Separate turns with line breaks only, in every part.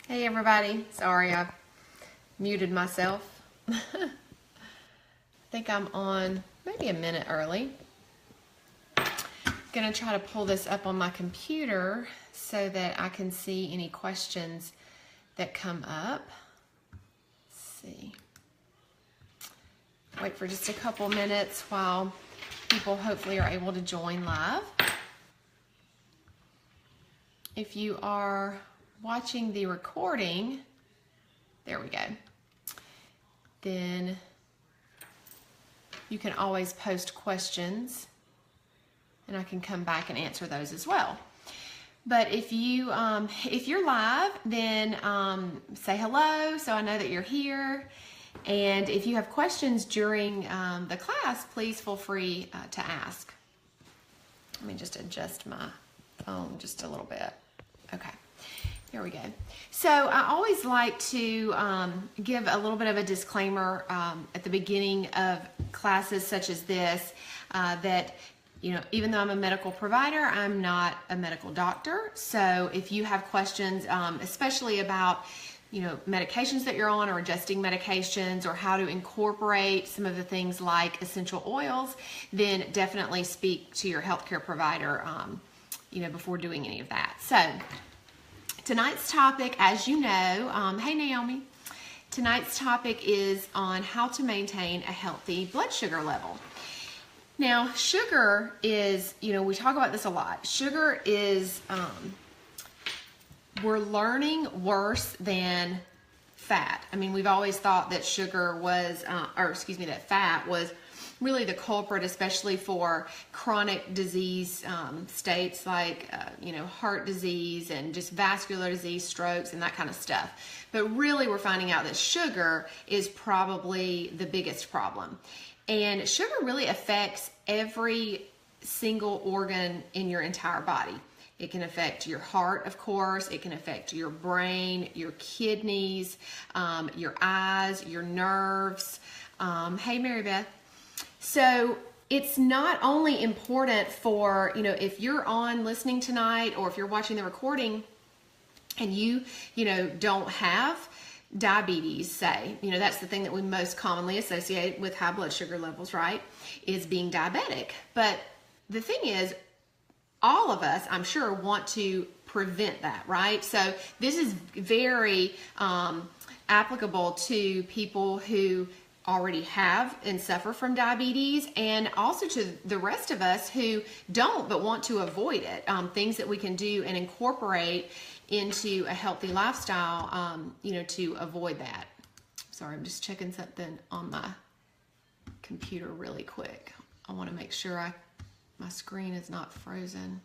Hey everybody, sorry I muted myself. I think I'm on maybe a minute early. Gonna try to pull this up on my computer so that I can see any questions that come up. Let's see. Wait for just a couple minutes while people hopefully are able to join live. If you are watching the recording, there we go, then you can always post questions and I can come back and answer those as well. But if you're live, then say hello so I know that you're here. And if you have questions during the class, please feel free to ask. Let me just adjust my phone just a little bit. Okay. Here we go. So I always like to give a little bit of a disclaimer at the beginning of classes such as this, that, you know, even though I'm a medical provider, I'm not a medical doctor. So if you have questions, especially about, you know, medications that you're on or adjusting medications or how to incorporate some of the things like essential oils, then definitely speak to your healthcare provider, you know, before doing any of that. So tonight's topic, as you know, hey Naomi, tonight's topic is on how to maintain a healthy blood sugar level. Now, sugar is, you know, we talk about this a lot. Sugar is, we're learning, worse than fat. I mean, we've always thought that sugar was, that fat was really the culprit, especially for chronic disease states like, you know, heart disease and just vascular disease, strokes, and that kind of stuff. But really, we're finding out that sugar is probably the biggest problem. And sugar really affects every single organ in your entire body. It can affect your heart, of course. It can affect your brain, your kidneys, your eyes, your nerves. Hey, Mary Beth. So it's not only important for, you know, if you're on listening tonight or if you're watching the recording and you know, don't have diabetes, say, you know, that's the thing that we most commonly associate with high blood sugar levels, right, is being diabetic. But the thing is, all of us, I'm sure, want to prevent that, right? So this is very applicable to people who already have and suffer from diabetes, and also to the rest of us who don't but want to avoid it. Things that we can do and incorporate into a healthy lifestyle, you know, to avoid that. Sorry, I'm just checking something on my computer really quick. I want to make sure my screen is not frozen.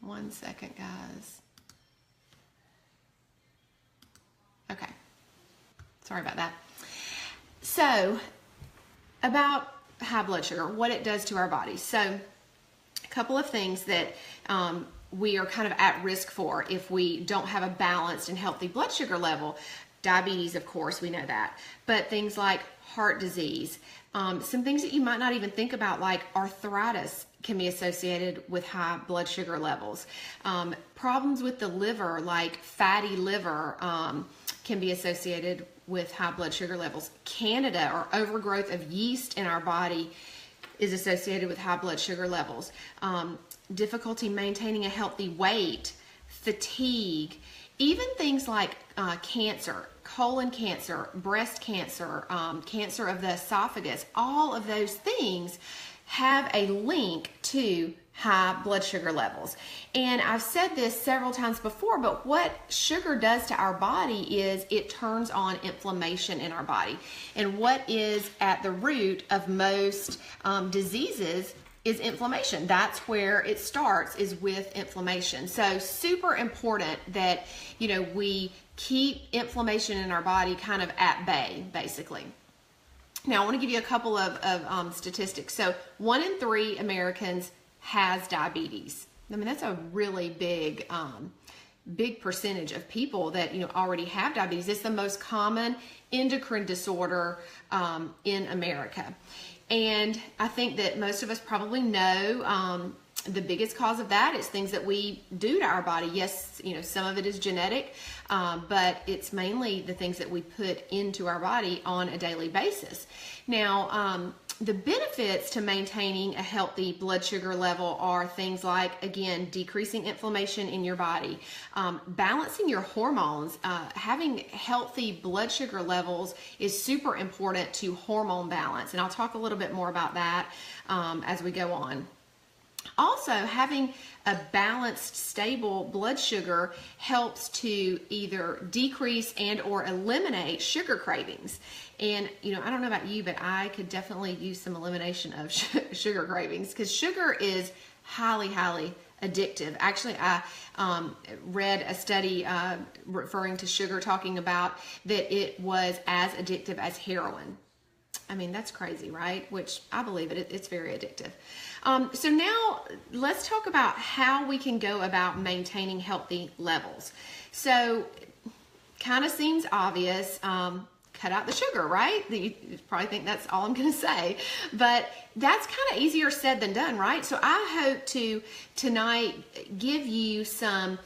One second, guys. Okay, sorry about that. So, about high blood sugar, what it does to our bodies. So, a couple of things that we are kind of at risk for if we don't have a balanced and healthy blood sugar level. Diabetes, of course, we know that. But things like heart disease, some things that you might not even think about, like arthritis, can be associated with high blood sugar levels. Problems with the liver, like fatty liver, can be associated with high blood sugar levels. Candida, or overgrowth of yeast in our body, is associated with high blood sugar levels. Difficulty maintaining a healthy weight, fatigue, even things like cancer, colon cancer, breast cancer, cancer of the esophagus, all of those things have a link to high blood sugar levels. And I've said this several times before, but what sugar does to our body is it turns on inflammation in our body. And what is at the root of most diseases is inflammation. That's where it starts, is with inflammation. So super important that, you know, we keep inflammation in our body kind of at bay, basically. Now, I want to give you a couple of statistics. So 1 in 3 Americans has diabetes. I mean, that's a really big percentage of people that, you know, already have diabetes. It's the most common endocrine disorder in America. And I think that most of us probably know The biggest cause of that is things that we do to our body. Yes, some of it is genetic, but it's mainly the things that we put into our body on a daily basis. Now, the benefits to maintaining a healthy blood sugar level are things like, again, decreasing inflammation in your body, balancing your hormones. Having healthy blood sugar levels is super important to hormone balance, and I'll talk a little bit more about that as we go on. Also, having a balanced, stable blood sugar helps to either decrease and or eliminate sugar cravings. And, I don't know about you, but I could definitely use some elimination of sugar cravings, because sugar is highly, highly addictive. Actually, I read a study referring to sugar, talking about that it was as addictive as heroin. I mean, that's crazy, right? Which I believe it. It's very addictive. So now let's talk about how we can go about maintaining healthy levels. So kind of seems obvious. Cut out the sugar, right? You probably think that's all I'm going to say, but that's kind of easier said than done, right? So I hope to tonight give you some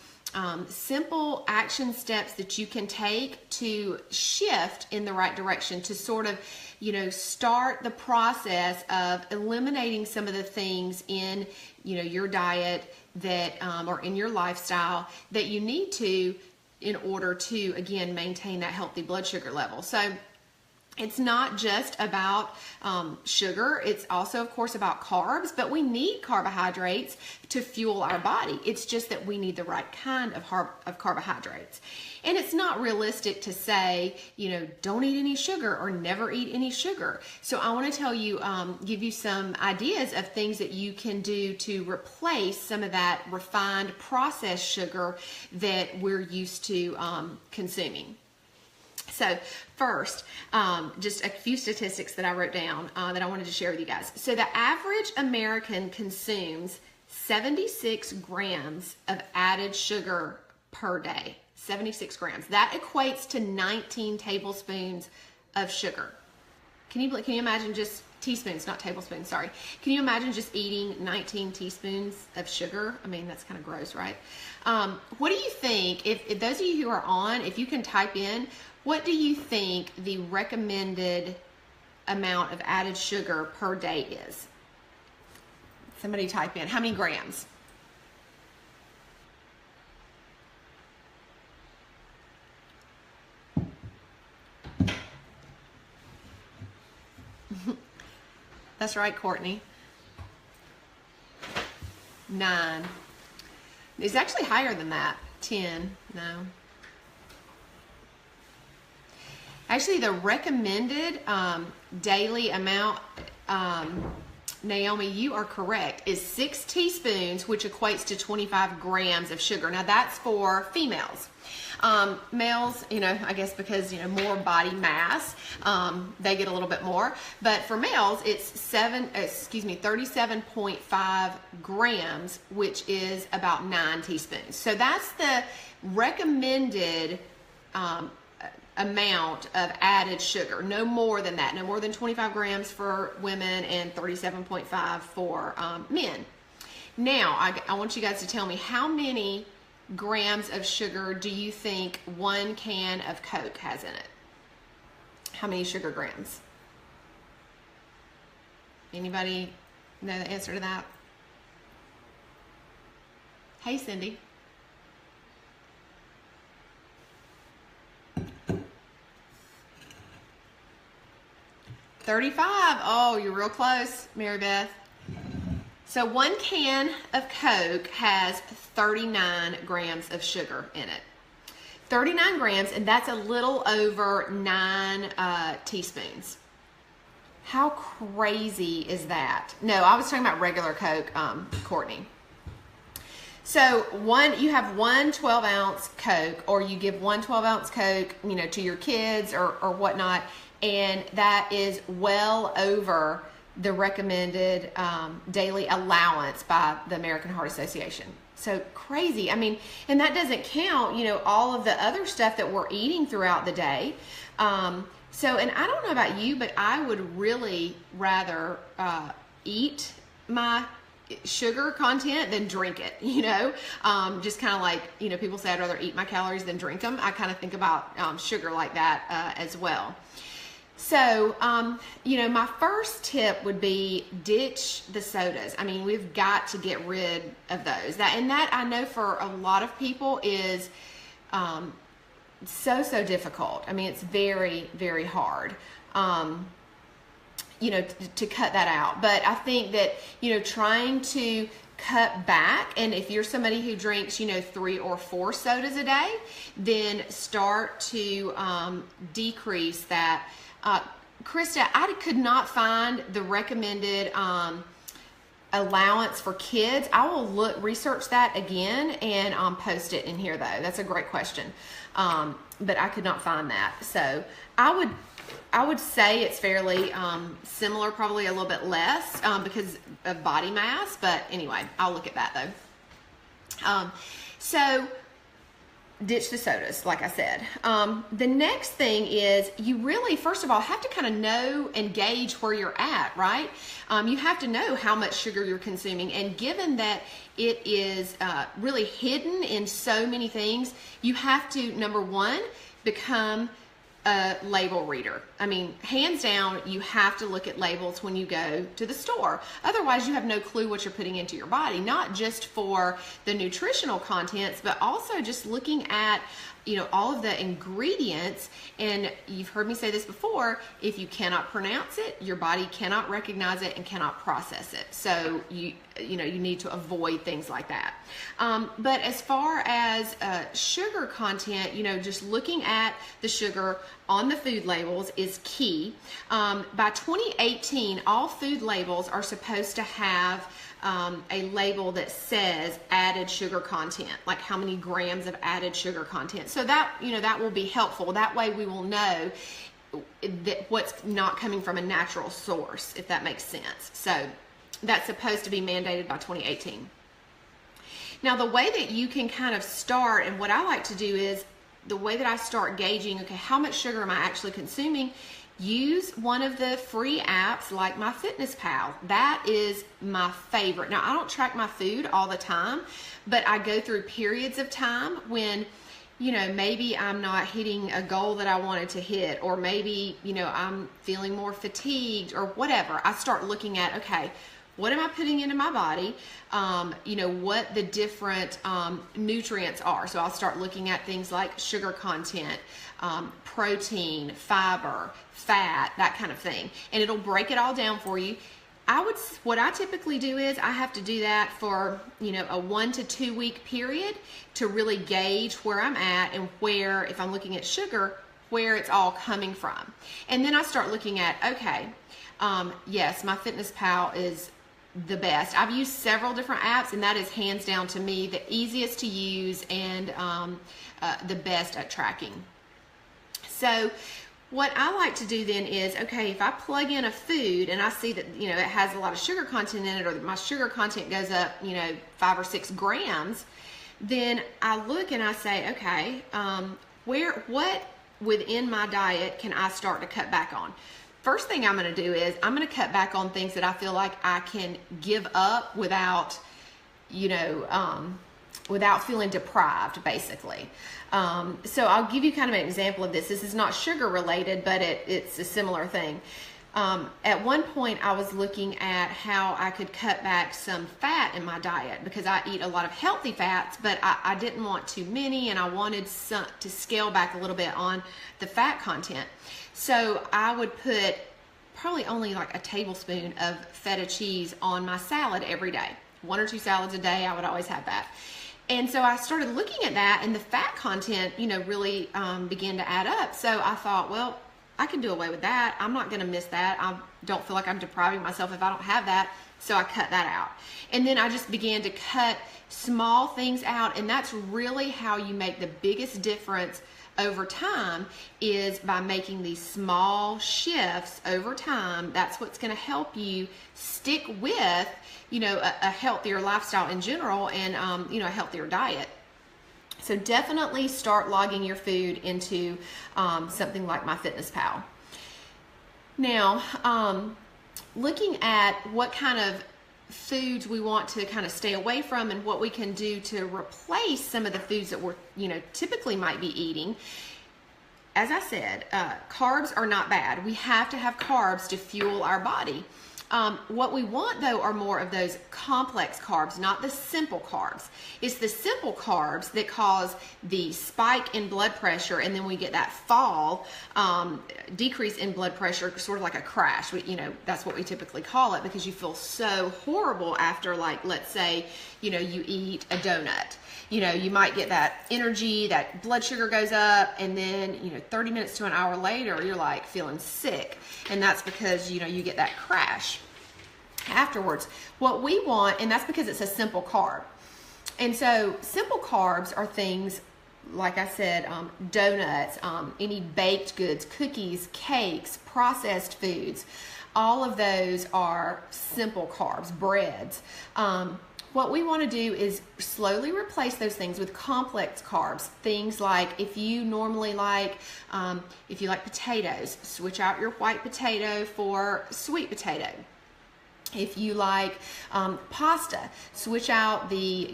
simple action steps that you can take to shift in the right direction, to sort of, start the process of eliminating some of the things in, your diet that, or in your lifestyle that you need to, in order to, again, maintain that healthy blood sugar level. So it's not just about sugar. It's also, of course, about carbs, but we need carbohydrates to fuel our body. It's just that we need the right kind of carbohydrates. And it's not realistic to say, don't eat any sugar or never eat any sugar. So I want to tell you, give you some ideas of things that you can do to replace some of that refined processed sugar that we're used to consuming. So first, just a few statistics that I wrote down that I wanted to share with you guys. So the average American consumes 76 grams of added sugar per day. 76 grams. That equates to 19 tablespoons of sugar. Can you imagine just teaspoons, not tablespoons, sorry. Can you imagine just eating 19 teaspoons of sugar? I mean, that's kind of gross, right? What do you think, if those of you who are on, if you can type in, what do you think the recommended amount of added sugar per day is? Somebody type in. How many grams? That's right, Courtney. 9. It's actually higher than that. 10. No. Actually, the recommended daily amount, Naomi, you are correct, is 6 teaspoons, which equates to 25 grams of sugar. Now, that's for females. Males, I guess because, more body mass, they get a little bit more. But for males, it's 37.5 grams, which is about 9 teaspoons. So that's the recommended amount of added sugar. No more than that. No more than 25 grams for women and 37.5 for men. Now, I want you guys to tell me, how many grams of sugar do you think 1 can of Coke has in it? How many sugar grams? Anybody know the answer to that? Hey, Cindy. $35. Oh, you're real close, Mary Beth. So 1 can of Coke has 39 grams of sugar in it. 39 grams, and that's a little over 9 teaspoons. How crazy is that? No, I was talking about regular Coke, Courtney. So you have 1 12-ounce Coke, or you give 1 12-ounce Coke, to your kids or whatnot, and that is well over the recommended daily allowance by the American Heart Association. So crazy. I mean, and that doesn't count, all of the other stuff that we're eating throughout the day. So, and I don't know about you, but I would really rather eat my sugar content, then drink it, just kind of like, people say I'd rather eat my calories than drink them. I kind of think about sugar like that as well. So, my first tip would be ditch the sodas. I mean, we've got to get rid of those. That I know for a lot of people is so difficult. I mean, it's very, very hard. To cut that out. But I think that, trying to cut back, and if you're somebody who drinks, 3 or 4 sodas a day, then start to decrease that. Krista, I could not find the recommended allowance for kids. I will research that again and post it in here though. That's a great question. But I could not find that. So I would say it's fairly similar, probably a little bit less because of body mass. But anyway, I'll look at that though. So ditch the sodas, like I said. The next thing is you really, first of all, have to kind of know and gauge where you're at, right? You have to know how much sugar you're consuming. And given that it is really hidden in so many things, you have to, number one, become a label reader. I mean, hands down, you have to look at labels when you go to the store. Otherwise, you have no clue what you're putting into your body, not just for the nutritional contents, but also just looking at, all of the ingredients. And you've heard me say this before, if you cannot pronounce it, your body cannot recognize it and cannot process it. So you need to avoid things like that. But as far as sugar content, just looking at the sugar on the food labels is key. By 2018, all food labels are supposed to have a label that says added sugar content, like how many grams of added sugar content. So that, that will be helpful. That way we will know that what's not coming from a natural source, if that makes sense. So that's supposed to be mandated by 2018. Now, the way that you can kind of start, and what I like to do is, the way that I start gauging, okay, how much sugar am I actually consuming? Use one of the free apps like MyFitnessPal. That is my favorite. Now, I don't track my food all the time, but I go through periods of time when, maybe I'm not hitting a goal that I wanted to hit, or maybe, I'm feeling more fatigued or whatever. I start looking at, okay, what am I putting into my body? What the different nutrients are. So I'll start looking at things like sugar content, protein, fiber, fat, that kind of thing. And it'll break it all down for you. What I typically do is I have to do that for, a 1 to 2 week period to really gauge where I'm at and where, if I'm looking at sugar, where it's all coming from. And then I start looking at, okay, yes, MyFitnessPal is the best. I've used several different apps, and that is hands down to me the easiest to use and the best at tracking. So what I like to do then is, okay, if I plug in a food and I see that, it has a lot of sugar content in it, or my sugar content goes up, 5 or 6 grams, then I look and I say, okay, what within my diet can I start to cut back on? First thing I'm going to do is I'm going to cut back on things that I feel like I can give up without, without feeling deprived, basically. So I'll give you kind of an example of this. This is not sugar related, but it's a similar thing. At one point, I was looking at how I could cut back some fat in my diet because I eat a lot of healthy fats, but I didn't want too many, and I wanted to scale back a little bit on the fat content. So I would put probably only like a tablespoon of feta cheese on my salad every day. 1 or 2 salads a day, I would always have that. And so I started looking at that, and the fat content, really began to add up. So I thought, well, I can do away with that. I'm not going to miss that. I don't feel like I'm depriving myself if I don't have that. So I cut that out. And then I just began to cut small things out. And that's really how you make the biggest difference over time, is by making these small shifts over time. That's what's going to help you stick with, a healthier lifestyle in general, and, a healthier diet. So definitely start logging your food into something like MyFitnessPal. Now, looking at what kind of foods we want to kind of stay away from and what we can do to replace some of the foods that we're, typically might be eating. As I said, carbs are not bad. We have to have carbs to fuel our body. What we want, though, are more of those complex carbs, not the simple carbs. It's the simple carbs that cause the spike in blood pressure, and then we get that fall, decrease in blood pressure, sort of like a crash. That's what we typically call it, because you feel so horrible after, like, let's say, you eat a donut. You might get that energy, that blood sugar goes up, and then, 30 minutes to an hour later, you're like feeling sick. And that's because, you get that crash afterwards. What we want, and that's because it's a simple carb. And so simple carbs are things, like I said, donuts, any baked goods, cookies, cakes, processed foods. All of those are simple carbs, breads. What we want to do is slowly replace those things with complex carbs. Things like, if you normally like, if you like potatoes, switch out your white potato for sweet potato. If you like pasta, switch out the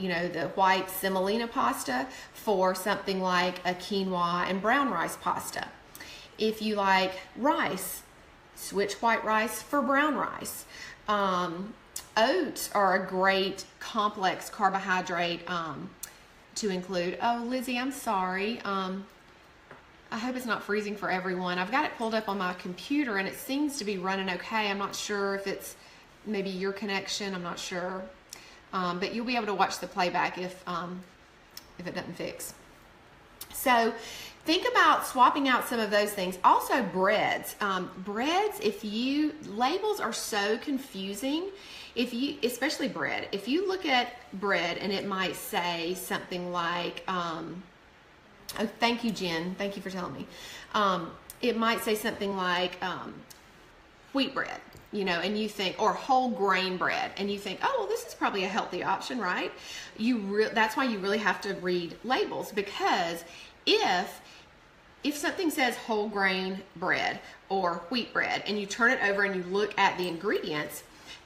white semolina pasta for something like a quinoa and brown rice pasta. If you like rice, switch white rice for brown rice. Oats are a great complex carbohydrate to include. Oh, Lizzie, I'm sorry. I hope it's not freezing for everyone. I've got it pulled up on my computer and it seems to be running okay. I'm not sure if it's maybe your connection. I'm not sure. But you'll be able to watch the playback if it doesn't fix. So think about swapping out some of those things. Also breads. Breads, labels are so confusing. Especially bread, if you look at bread and it might say something like, oh, thank you, Jen. Thank you for telling me. It might say something like wheat bread, and you think, or whole grain bread, and you think, oh, well, this is probably a healthy option, right? That's why you really have to read labels, because if something says whole grain bread or wheat bread, and you turn it over and you look at the ingredients,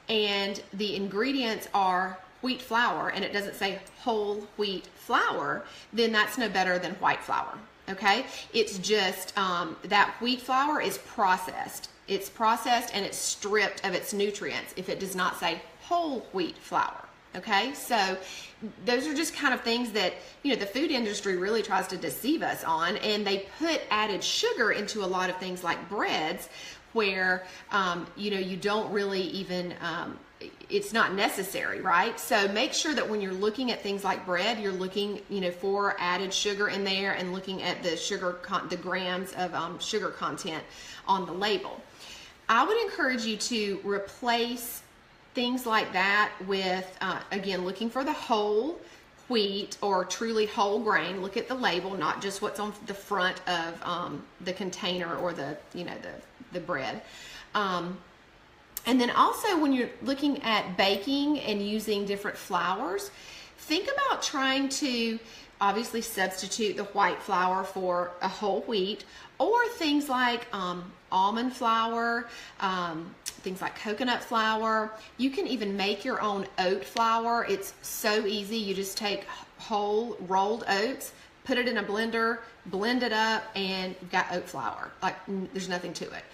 and the ingredients are wheat flour, and it doesn't say whole wheat flour, then that's no better than white flour, okay? It's just that wheat flour is processed. It's processed and it's stripped of its nutrients if it does not say whole wheat flour, okay? So those are just kind of things that, the food industry really tries to deceive us on, and they put added sugar into a lot of things like breads, where you don't really even it's not necessary, right? So make sure that when you're looking at things like bread, you're looking for added sugar in there, and looking at the grams of sugar content on the label. I would encourage you to replace things like that with again, looking for the whole wheat or truly whole grain. Look at the label, not just what's on the front of the container or the bread. And then also, when you're looking at baking and using different flours, think about trying to obviously substitute the white flour for a whole wheat, or things like almond flour, things like coconut flour. You can even make your own oat flour. It's so easy. You just take whole rolled oats, put it in a blender, blend it up, and you've got oat flour. Like, there's nothing to it.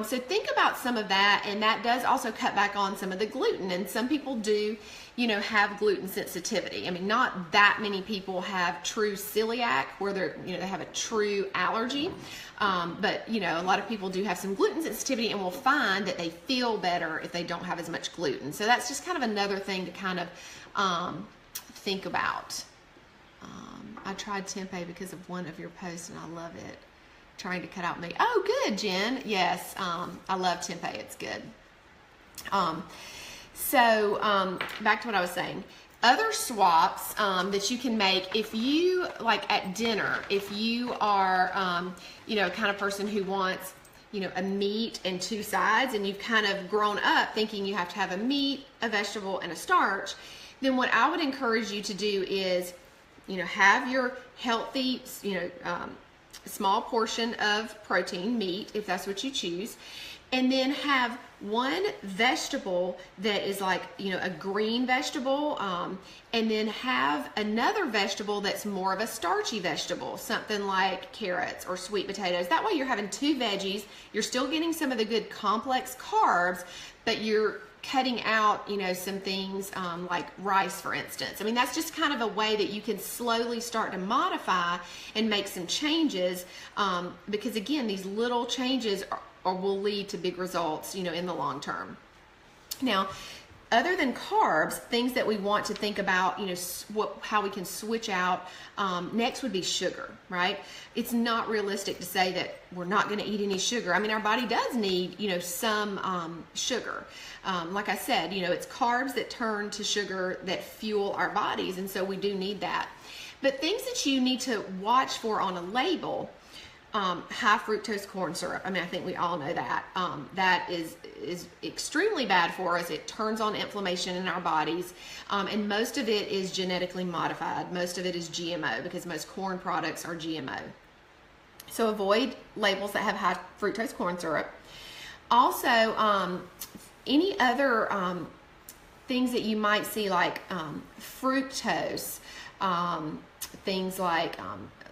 So think about some of that, and that does also cut back on some of the gluten. And some people do, have gluten sensitivity. I mean, not that many people have true celiac, where they have a true allergy. But a lot of people do have some gluten sensitivity, and will find that they feel better if they don't have as much gluten. So that's just kind of another thing to kind of think about. I tried tempeh because of one of your posts, and I love it. Trying to cut out meat. Oh, good, Jen. Yes, I love tempeh. It's good. So back to what I was saying. Other swaps that you can make, if you, like at dinner, if you are, a kind of person who wants, a meat and two sides, and you've kind of grown up thinking you have to have a meat, a vegetable, and a starch, then what I would encourage you to do is, have your healthy, small portion of protein, meat, if that's what you choose, and then have one vegetable that is like, a green vegetable, and then have another vegetable that's more of a starchy vegetable, something like carrots or sweet potatoes. That way you're having two veggies, you're still getting some of the good complex carbs, but you're cutting out, some things like rice, for instance. I mean, that's just kind of a way that you can slowly start to modify and make some changes, because again, these little changes will lead to big results, in the long term. Now, other than carbs, things that we want to think about, how we can switch out, next would be sugar, right? It's not realistic to say that we're not going to eat any sugar. I mean, our body does need, some sugar. Like I said, it's carbs that turn to sugar that fuel our bodies, and so we do need that. But things that you need to watch for on a label, high fructose corn syrup. I mean, I think we all know that. That is extremely bad for us. It turns on inflammation in our bodies, and most of it is genetically modified. Most of it is GMO, because most corn products are GMO. So avoid labels that have high fructose corn syrup. Also, any other things that you might see, like fructose, things like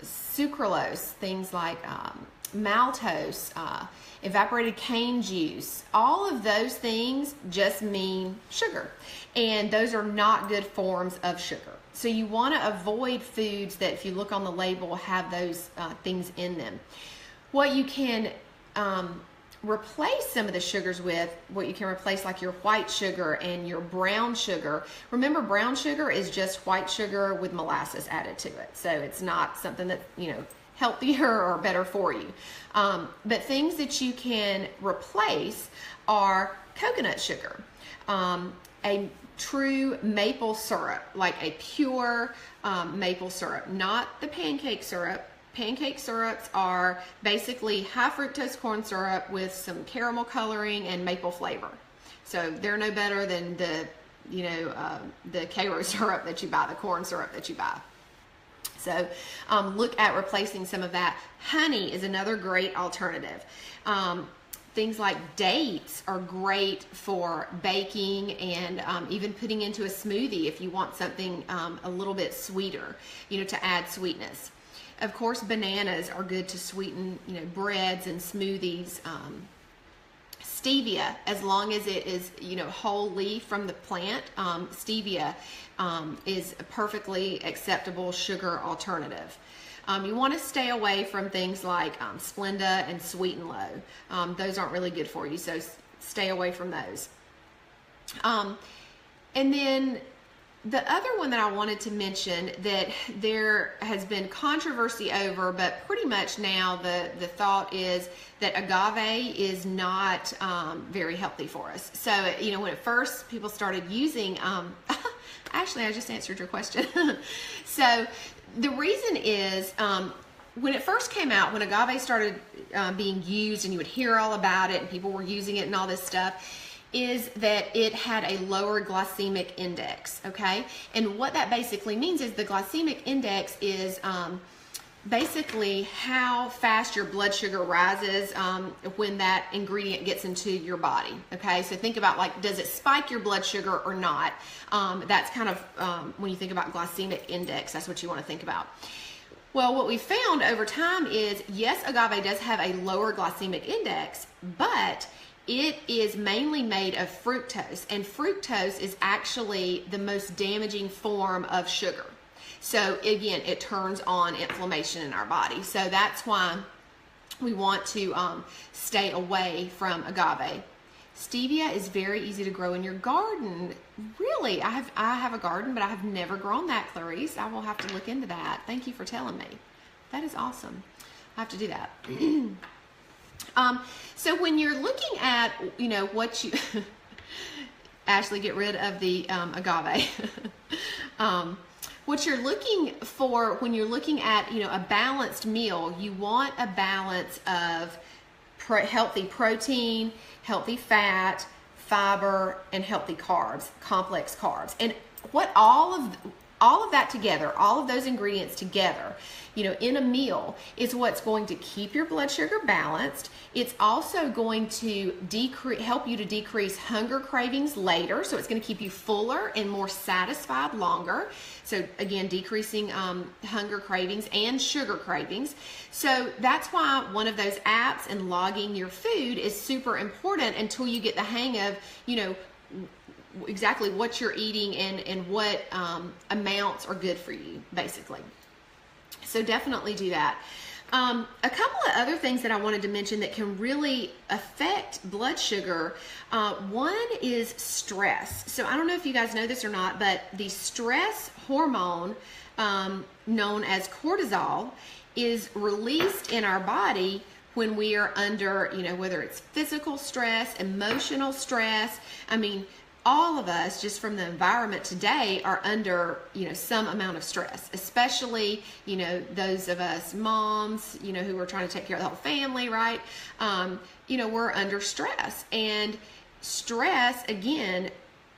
sucralose, things like maltose, evaporated cane juice, all of those things just mean sugar, and those are not good forms of sugar. So you want to avoid foods that, if you look on the label, have those things in them. What you can replace some of the sugars with, what you can replace, like your white sugar and your brown sugar. Remember, brown sugar is just white sugar with molasses added to it, so it's not something that, healthier or better for you. But things that you can replace are coconut sugar, a true maple syrup, like a pure maple syrup, not the pancake syrup. Pancake syrups are basically high fructose corn syrup with some caramel coloring and maple flavor. So they're no better than the Karo syrup that you buy, the corn syrup that you buy. So look at replacing some of that. Honey is another great alternative. Things like dates are great for baking and even putting into a smoothie if you want something a little bit sweeter, to add sweetness. Of course, bananas are good to sweeten, breads and smoothies. Stevia, as long as it is, whole leaf from the plant, stevia is a perfectly acceptable sugar alternative. You want to stay away from things like Splenda and Sweet and Low. Those aren't really good for you, so stay away from those. And then the other one that I wanted to mention that there has been controversy over, but pretty much now the thought is that agave is not very healthy for us. So, when at first people started using, actually I just answered your question. So the reason is, when it first came out, when agave started being used and you would hear all about it and people were using it and all this stuff, is that it had a lower glycemic index, okay? And what that basically means is the glycemic index is basically how fast your blood sugar rises when that ingredient gets into your body, okay? So think about, like, does it spike your blood sugar or not? That's kind of, when you think about glycemic index, that's what you want to think about. Well, what we found over time is, yes, agave does have a lower glycemic index, but it is mainly made of fructose, and fructose is actually the most damaging form of sugar. So again, it turns on inflammation in our body. So that's why we want to stay away from agave. Stevia is very easy to grow in your garden. Really, I have a garden, but I have never grown that, Clarice. I will have to look into that. Thank you for telling me. That is awesome. I have to do that. So when you're looking at, what you, Ashley, get rid of the agave. What you're looking for when you're looking at, a balanced meal, you want a balance of healthy protein, healthy fat, fiber, and healthy carbs, complex carbs. And what all of all of that together, all of those ingredients together, in a meal is what's going to keep your blood sugar balanced. It's also going to help you to decrease hunger cravings later. So it's going to keep you fuller and more satisfied longer. So again, decreasing hunger cravings and sugar cravings. So that's why one of those apps and logging your food is super important until you get the hang of, exactly what you're eating and what amounts are good for you, basically. So definitely do that. A couple of other things that I wanted to mention that can really affect blood sugar. One is stress. So I don't know if you guys know this or not, but the stress hormone known as cortisol is released in our body when we are under, whether it's physical stress, emotional stress. I mean, all of us, just from the environment today, are under, some amount of stress, especially, those of us moms, who are trying to take care of the whole family, right? We're under stress, and stress, again,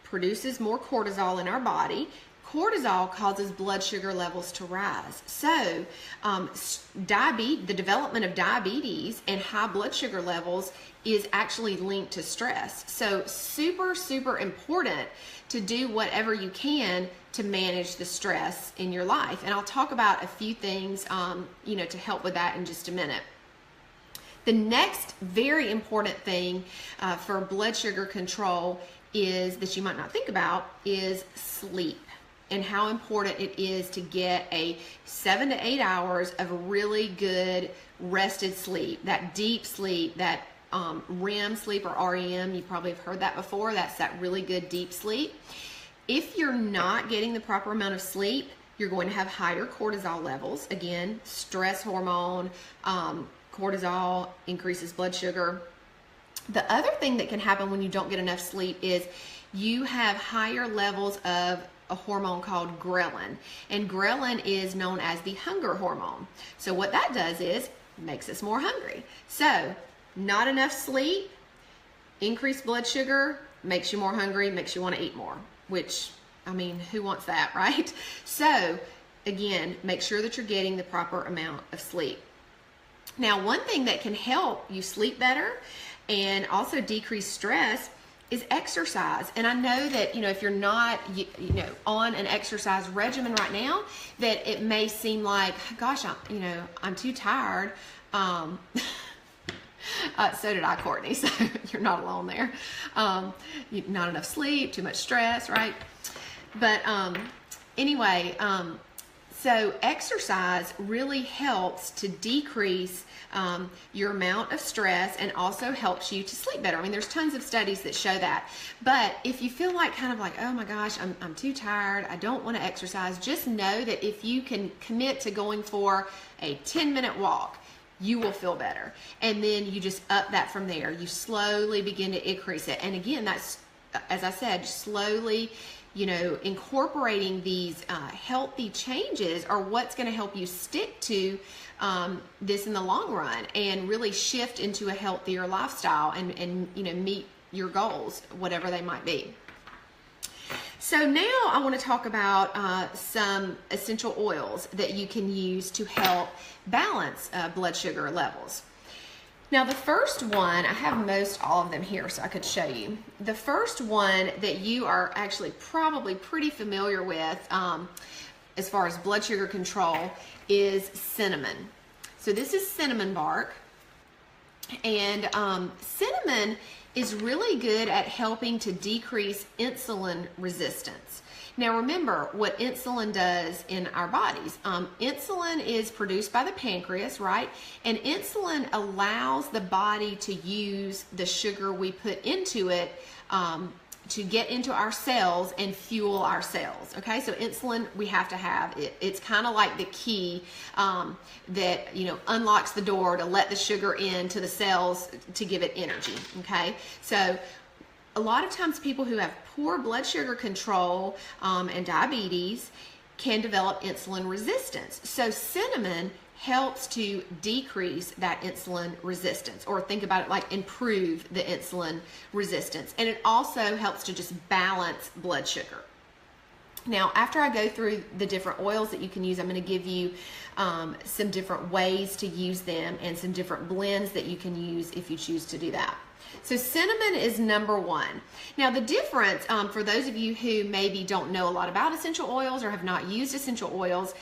produces more cortisol in our body. Cortisol causes blood sugar levels to rise. So the development of diabetes and high blood sugar levels is actually linked to stress. So super, super important to do whatever you can to manage the stress in your life. And I'll talk about a few things, to help with that in just a minute. The next very important thing for blood sugar control is that you might not think about is sleep, and how important it is to get a 7 to 8 hours of really good rested sleep, that deep sleep, that REM sleep or REM. You probably have heard that before. That's that really good deep sleep. If you're not getting the proper amount of sleep, you're going to have higher cortisol levels. Again, stress hormone, cortisol increases blood sugar. The other thing that can happen when you don't get enough sleep is you have higher levels of a hormone called ghrelin, and ghrelin is known as the hunger hormone. So what that does is makes us more hungry. So not enough sleep, increased blood sugar, makes you more hungry, makes you want to eat more, which, I mean, who wants that, right? So again, make sure that you're getting the proper amount of sleep. Now, one thing that can help you sleep better and also decrease stress is exercise. And I know that, if you're not, on an exercise regimen right now, that it may seem like, gosh, I'm too tired. So did I, Courtney, so you're not alone there. Not enough sleep, too much stress, right? But anyway, so exercise really helps to decrease your amount of stress and also helps you to sleep better. I mean, there's tons of studies that show that. But if you feel like oh my gosh, I'm too tired, I don't want to exercise, just know that if you can commit to going for a 10-minute walk, you will feel better. And then you just up that from there. You slowly begin to increase it. And again, that's, as I said, slowly, incorporating these healthy changes are what's going to help you stick to this in the long run and really shift into a healthier lifestyle and meet your goals, whatever they might be. So now I want to talk about some essential oils that you can use to help balance blood sugar levels. Now the first one, I have most all of them here so I could show you. The first one that you are actually probably pretty familiar with as far as blood sugar control is cinnamon. So this is cinnamon bark, and cinnamon is really good at helping to decrease insulin resistance. Now remember what insulin does in our bodies. Insulin is produced by the pancreas, right? And insulin allows the body to use the sugar we put into it to get into our cells and fuel our cells. Okay, so insulin we have to have. It's kind of like the key that unlocks the door to let the sugar into the cells to give it energy. Okay, so a lot of times people who have poor blood sugar control and diabetes can develop insulin resistance. So cinnamon helps to decrease that insulin resistance, or think about it like improve the insulin resistance. And it also helps to just balance blood sugar. Now, after I go through the different oils that you can use, I'm going to give you some different ways to use them and some different blends that you can use if you choose to do that. So cinnamon is number one. Now the difference, for those of you who maybe don't know a lot about essential oils or have not used essential oils,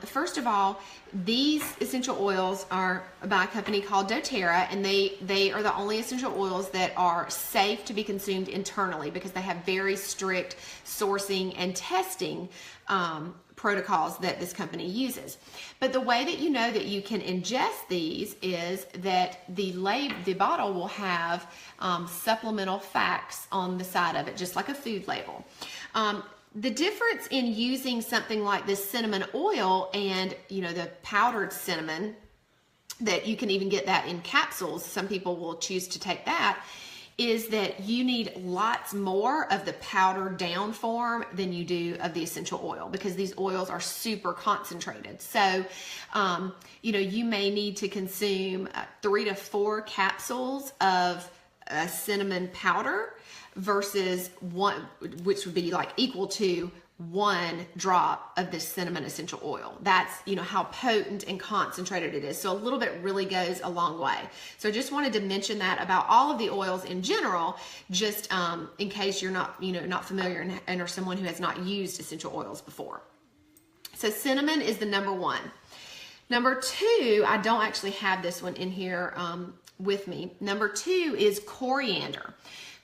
first of all, these essential oils are by a company called doTERRA, and they are the only essential oils that are safe to be consumed internally because they have very strict sourcing and testing protocols that this company uses. But the way that you know that you can ingest these is that the bottle will have supplemental facts on the side of it, just like a food label. The difference in using something like this cinnamon oil and, you know, the powdered cinnamon, that you can even get that in capsules, some people will choose to take that, is that you need lots more of the powdered down form than you do of the essential oil, because these oils are super concentrated. So, you know, you may need to consume 3 to 4 capsules of cinnamon powder versus one, which would be like equal to 1 drop of this cinnamon essential oil. That's, you know, how potent and concentrated it is. So a little bit really goes a long way. So I just wanted to mention that about all of the oils in general, just in case you're not, you know, not familiar and are someone who has not used essential oils before. So cinnamon is the number one. Number 2, I don't actually have this one in here with me. Number 2 is coriander.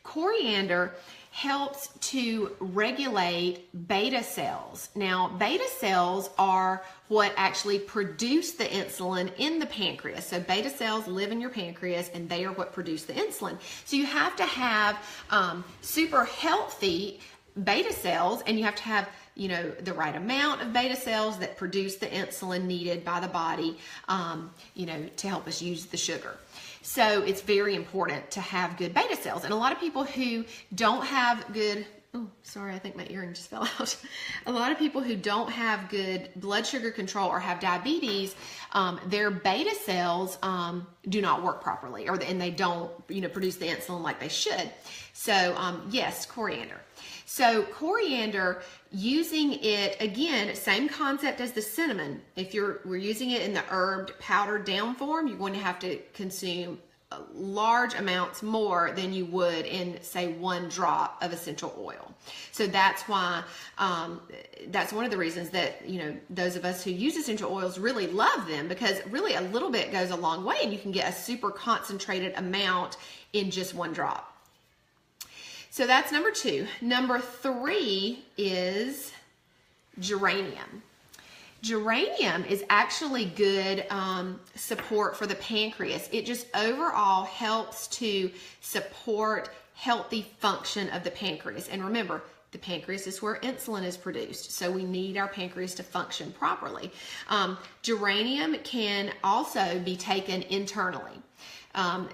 Coriander helps to regulate beta cells. Now, beta cells are what actually produce the insulin in the pancreas. So beta cells live in your pancreas and they are what produce the insulin. So you have to have super healthy beta cells, and you have to have, you know, the right amount of beta cells that produce the insulin needed by the body, you know, to help us use the sugar. So it's very important to have good beta cells. And a lot of people who don't have good, oh, sorry, I think my earring just fell out. A lot of people who don't have good blood sugar control or have diabetes, their beta cells do not work properly, and they don't, you know, produce the insulin like they should. So yes, coriander. So coriander, using it, again, same concept as the cinnamon. If we're using it in the herbed powdered down form, you're going to have to consume large amounts more than you would in, say, 1 drop of essential oil. So that's why, that's one of the reasons that, you know, those of us who use essential oils really love them, because really a little bit goes a long way and you can get a super concentrated amount in just 1 drop. So that's number 2. Number 3 is geranium. Geranium is actually good support for the pancreas. It just overall helps to support healthy function of the pancreas. And remember, the pancreas is where insulin is produced, so we need our pancreas to function properly. Geranium can also be taken internally.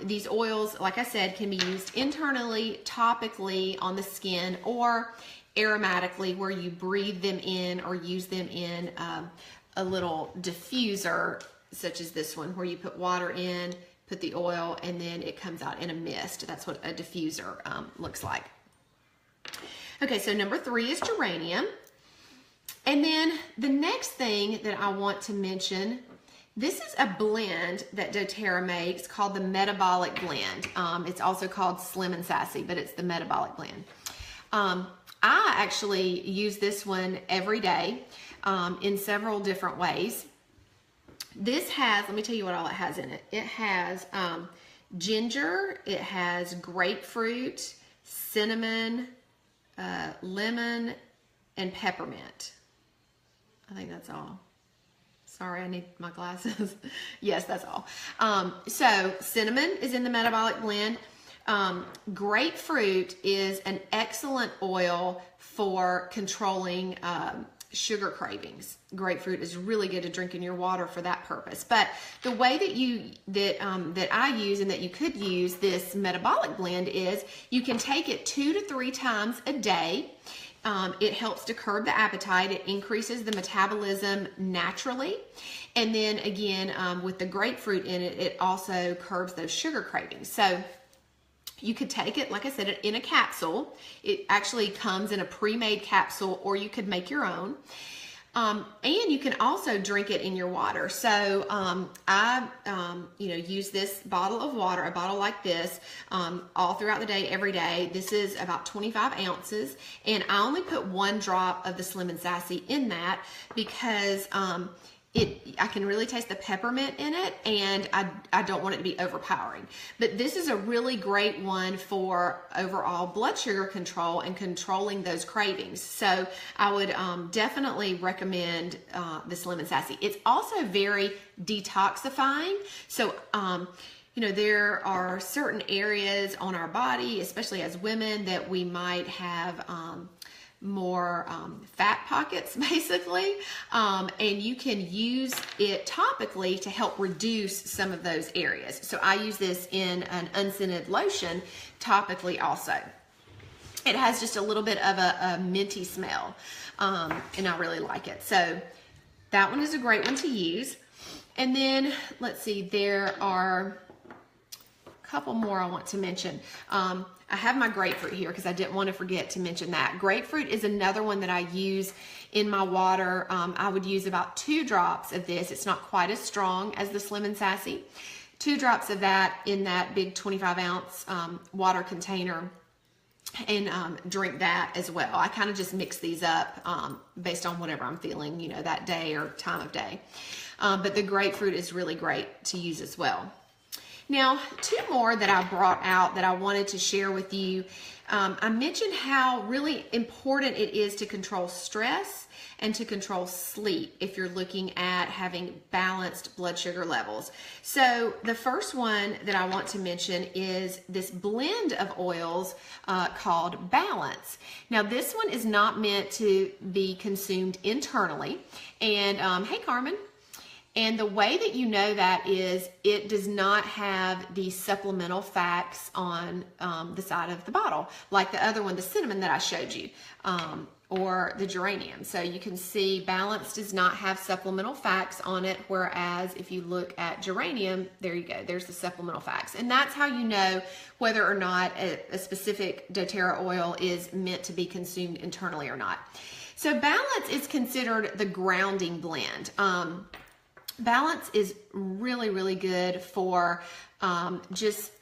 These oils, like I said, can be used internally, topically on the skin, or aromatically, where you breathe them in or use them in a little diffuser, such as this one, where you put water in, put the oil, and then it comes out in a mist. That's what a diffuser looks like. Okay, so number 3 is geranium. And then the next thing that I want to mention, this is a blend that doTERRA makes called the Metabolic Blend. It's also called Slim and Sassy, but it's the Metabolic Blend. I actually use this one every day in several different ways. This has, let me tell you what all it has in it. It has ginger, it has grapefruit, cinnamon, lemon, and peppermint. I think that's all. Sorry, I need my glasses. Yes, that's all. So cinnamon is in the Metabolic Blend. Grapefruit is an excellent oil for controlling sugar cravings. Grapefruit is really good to drink in your water for that purpose. But the way that I use and that you could use this Metabolic Blend is you can take it 2 to 3 times a day. It helps to curb the appetite. It increases the metabolism naturally. And then again, with the grapefruit in it, it also curbs those sugar cravings. So You could take it, like I said, in a capsule. It actually comes in a pre-made capsule, or you could make your own. And you can also drink it in your water. So I use this bottle of water, a bottle like this, all throughout the day, every day. This is about 25 ounces, and I only put 1 drop of the Slim and Sassy in that because I can really taste the peppermint in it, and I don't want it to be overpowering. But this is a really great one for overall blood sugar control and controlling those cravings. So I would definitely recommend the Slim and Sassy. It's also very detoxifying. So there are certain areas on our body, especially as women, that we might have more fat pockets, basically, and you can use it topically to help reduce some of those areas. So I use this in an unscented lotion topically also. It has just a little bit of a minty smell, and I really like it. So that one is a great one to use. And then let's see, there are a couple more I want to mention. I have my grapefruit here because I didn't want to forget to mention that. Grapefruit is another one that I use in my water. I would use about 2 drops of this. It's not quite as strong as the Slim and Sassy. 2 drops of that in that big 25-ounce water container, and drink that as well. I kind of just mix these up based on whatever I'm feeling, that day or time of day. But the grapefruit is really great to use as well. Now, 2 more that I brought out that I wanted to share with you. I mentioned how really important it is to control stress and to control sleep if you're looking at having balanced blood sugar levels. So the first one that I want to mention is this blend of oils called Balance. Now, this one is not meant to be consumed internally. And hey, Carmen. And the way that you know that is it does not have the supplemental facts on the side of the bottle, like the other one, the cinnamon that I showed you, or the geranium. So you can see Balance does not have supplemental facts on it, whereas if you look at geranium, there you go, there's the supplemental facts. And that's how you know whether or not a specific doTERRA oil is meant to be consumed internally or not. So Balance is considered the grounding blend. Balance is really, really good for just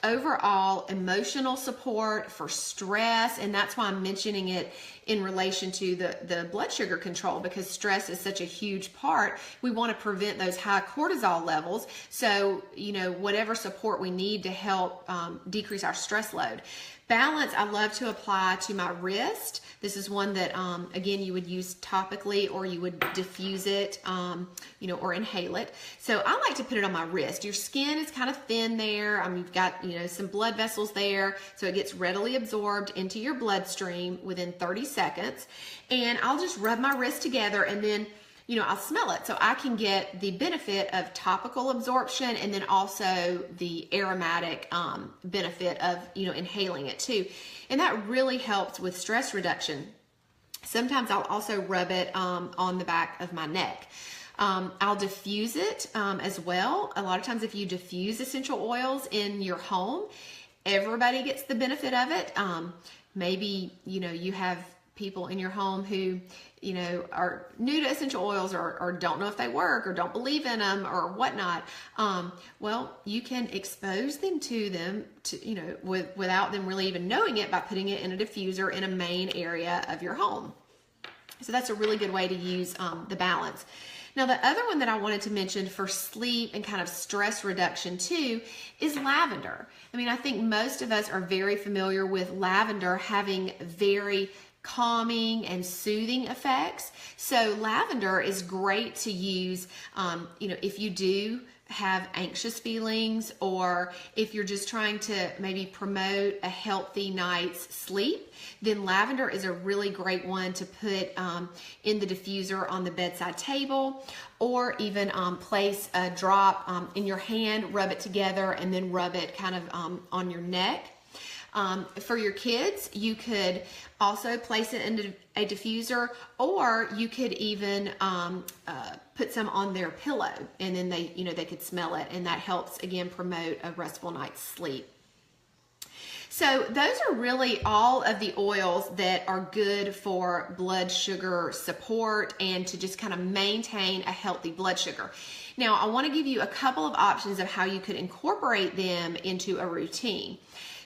overall emotional support, for stress, and that's why I'm mentioning it in relation to the blood sugar control, because stress is such a huge part. We want to prevent those high cortisol levels, so whatever support we need to help decrease our stress load. Balance, I love to apply to my wrist. This is one that, again, you would use topically, or you would diffuse it, or inhale it. So I like to put it on my wrist. Your skin is kind of thin there. You've got, some blood vessels there, so it gets readily absorbed into your bloodstream within 30 seconds. And I'll just rub my wrist together, and then I'll smell it, so I can get the benefit of topical absorption, and then also the aromatic benefit of inhaling it too. And that really helps with stress reduction. Sometimes I'll also rub it on the back of my neck. I'll diffuse it as well. A lot of times if you diffuse essential oils in your home, everybody gets the benefit of it. Maybe you have people in your home who are new to essential oils, or don't know if they work, or don't believe in them, or whatnot. Well, you can expose them to them without them really even knowing it, by putting it in a diffuser in a main area of your home. So that's a really good way to use the Balance. Now, the other one that I wanted to mention for sleep and kind of stress reduction too is lavender. I think most of us are very familiar with lavender having very calming and soothing effects. So lavender is great to use, if you do have anxious feelings, or if you're just trying to maybe promote a healthy night's sleep, then lavender is a really great one to put in the diffuser on the bedside table, or even place a drop in your hand, rub it together, and then rub it kind of on your neck. For your kids, you could also place it in a diffuser, or you could even put some on their pillow, and then they could smell it, and that helps again promote a restful night's sleep. So those are really all of the oils that are good for blood sugar support and to just kind of maintain a healthy blood sugar. Now, I want to give you a couple of options of how you could incorporate them into a routine.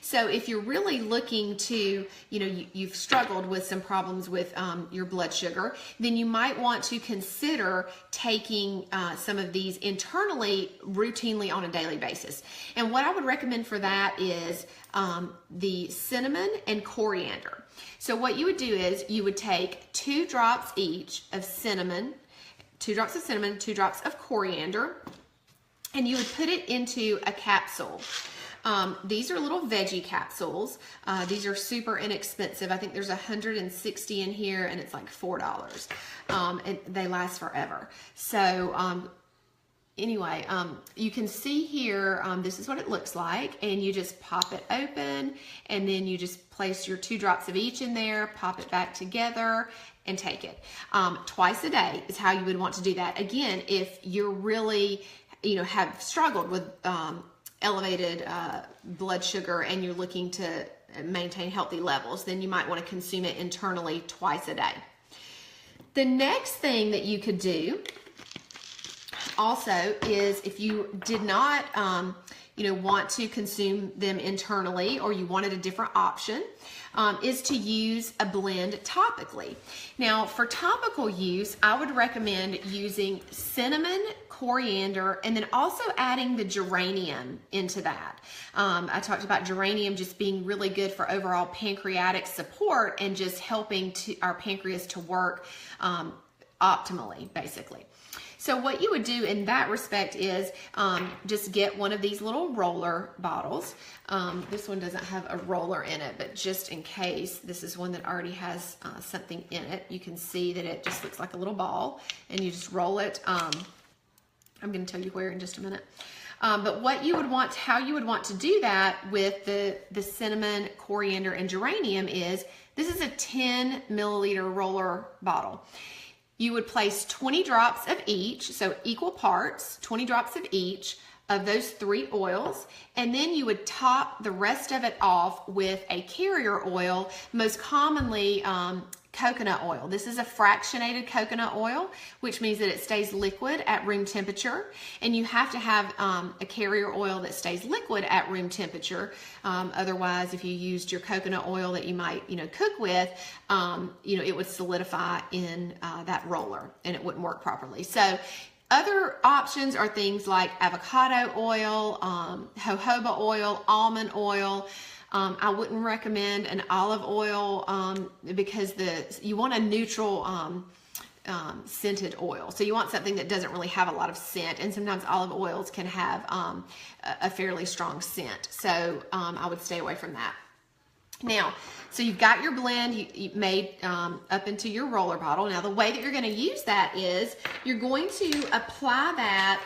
So if you're really looking to, you've struggled with some problems with your blood sugar, then you might want to consider taking some of these internally, routinely on a daily basis. And what I would recommend for that is the cinnamon and coriander. So what you would do is you would take 2 drops each of cinnamon, 2 drops of cinnamon, 2 drops of coriander, and you would put it into a capsule. These are little veggie capsules. These are super inexpensive. I think there's 160 in here and it's like $4. And they last forever. So anyway, you can see here, this is what it looks like, and you just pop it open and then you just place your 2 drops of each in there, pop it back together and take it. Twice a day is how you would want to do that. Again, if you're really, have struggled with elevated blood sugar and you're looking to maintain healthy levels, then you might want to consume it internally twice a day. The next thing that you could do also is, if you did not want to consume them internally, or you wanted a different option, is to use a blend topically. Now, for topical use, I would recommend using cinnamon, coriander, and then also adding the geranium into that. I talked about geranium just being really good for overall pancreatic support and just helping our pancreas to work optimally, basically. So what you would do in that respect is just get one of these little roller bottles. This one doesn't have a roller in it, but just in case, this is one that already has something in it. You can see that it just looks like a little ball, and you just roll it. I'm going to tell you where in just a minute. But what you would want, how you would want to do that with the cinnamon, coriander, and geranium is, this is a 10 milliliter roller bottle. You would place 20 drops of each, so equal parts, 20 drops of each of those 3 oils, and then you would top the rest of it off with a carrier oil, most commonly coconut oil. This is a fractionated coconut oil, which means that it stays liquid at room temperature, and you have to have a carrier oil that stays liquid at room temperature. Otherwise, if you used your coconut oil that you might cook with, it would solidify in that roller and it wouldn't work properly. So other options are things like avocado oil, jojoba oil, almond oil. I wouldn't recommend an olive oil because you want a neutral scented oil. So you want something that doesn't really have a lot of scent, and sometimes olive oils can have a fairly strong scent. So I would stay away from that. Now, so you've got your blend you made up into your roller bottle. Now, the way that you're going to use that is you're going to apply that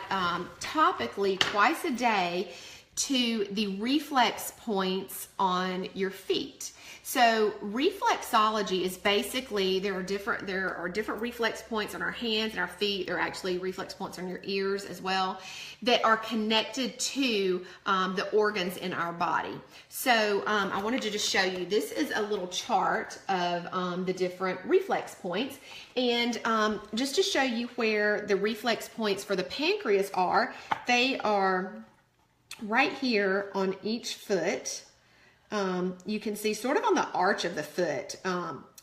topically twice a day to the reflex points on your feet. So reflexology is basically, there are different reflex points on our hands and our feet. There are actually reflex points on your ears as well that are connected to the organs in our body. So I wanted to just show you, this is a little chart of the different reflex points. And just to show you where the reflex points for the pancreas are, they are right here on each foot. You can see sort of on the arch of the foot,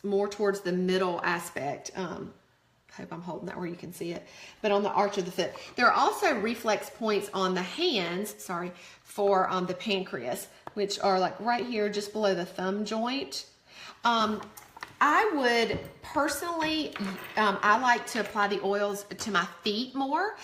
more towards the middle aspect. Hope I'm holding that where you can see it, but on the arch of the foot. There are also reflex points on the hands, for the pancreas, which are like right here just below the thumb joint. I would personally, I like to apply the oils to my feet more.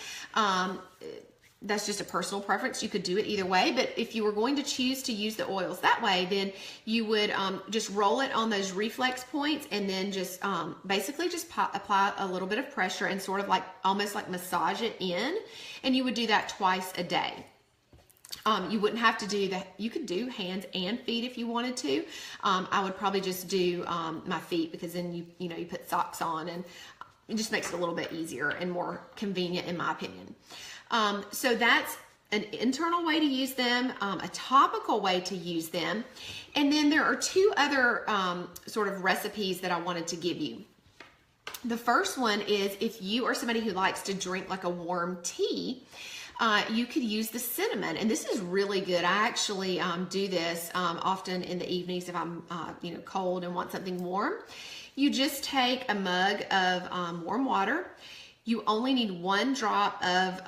That's just a personal preference. You could do it either way, but if you were going to choose to use the oils that way, then you would just roll it on those reflex points and then just basically just apply a little bit of pressure and sort of like almost like massage it in, and you would do that twice a day. You wouldn't have to do that. You could do hands and feet if you wanted to. I would probably just do my feet, because then you put socks on, and it just makes it a little bit easier and more convenient in my opinion. So that's an internal way to use them, a topical way to use them, and then there are two other sort of recipes that I wanted to give you. The first one is if you are somebody who likes to drink like a warm tea, you could use the cinnamon, and this is really good. I actually do this often in the evenings if I'm cold and want something warm. You just take a mug of warm water. You only need 1 drop of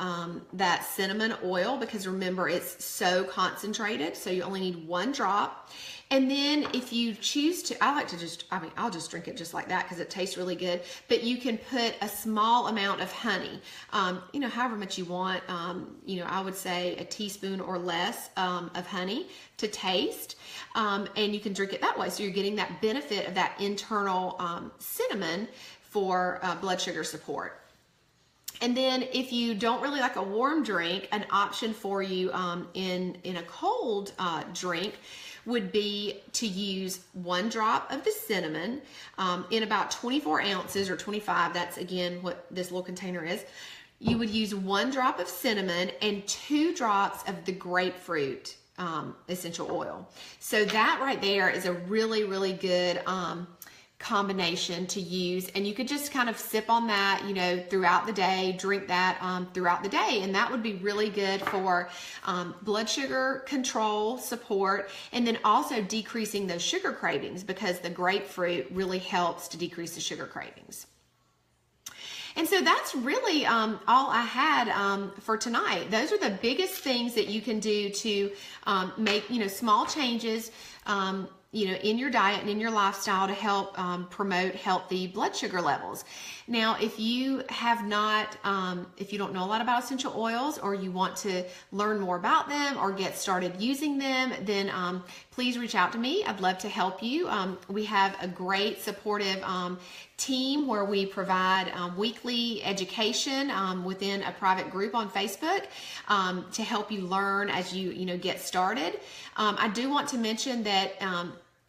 that cinnamon oil, because remember, it's so concentrated, so you only need 1 drop. And then if you choose to, I'll just drink it just like that because it tastes really good, but you can put a small amount of honey, however much you want. I would say a teaspoon or less of honey to taste, and you can drink it that way. So you're getting that benefit of that internal cinnamon for blood sugar support. And then if you don't really like a warm drink, an option for you in a cold drink would be to use 1 drop of the cinnamon in about 24 ounces or 25. That's again what this little container is. You would use 1 drop of cinnamon and 2 drops of the grapefruit essential oil. So that right there is a really, really good combination to use, and you could just kind of sip on that throughout the day, drink that throughout the day, and that would be really good for blood sugar control support, and then also decreasing those sugar cravings, because the grapefruit really helps to decrease the sugar cravings. And so that's really all I had for tonight. Those are the biggest things that you can do to make small changes in your diet and in your lifestyle to help promote healthy blood sugar levels. Now, if you have not, if you don't know a lot about essential oils, or you want to learn more about them or get started using them, then please reach out to me. I'd love to help you. We have a great supportive team where we provide weekly education within a private group on Facebook to help you learn as you get started. I do want to mention that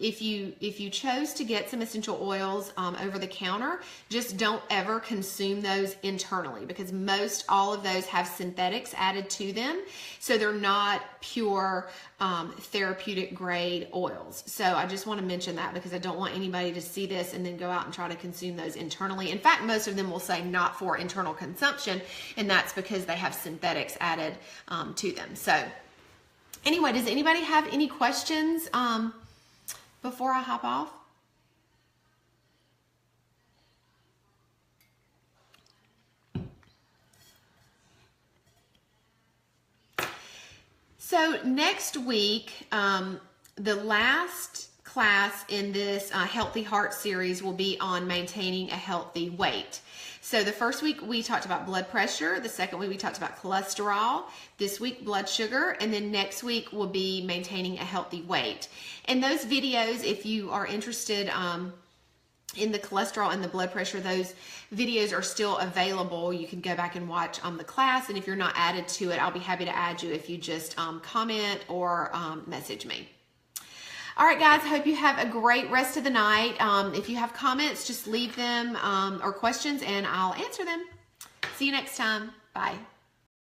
if you chose to get some essential oils over the counter, just don't ever consume those internally, because most all of those have synthetics added to them, so they're not pure therapeutic grade oils. So I just want to mention that, because I don't want anybody to see this and then go out and try to consume those internally. In fact, most of them will say not for internal consumption, and that's because they have synthetics added to them. So anyway, does anybody have any questions before I hop off? So next week, the last class in this Healthy Heart series will be on maintaining a healthy weight. So the first week we talked about blood pressure, the second week we talked about cholesterol, this week blood sugar, and then next week will be maintaining a healthy weight. And those videos, if you are interested in the cholesterol and the blood pressure, those videos are still available. You can go back and watch the class, and if you're not added to it, I'll be happy to add you if you just comment or message me. All right, guys, I hope you have a great rest of the night. If you have comments, just leave them or questions, and I'll answer them. See you next time. Bye.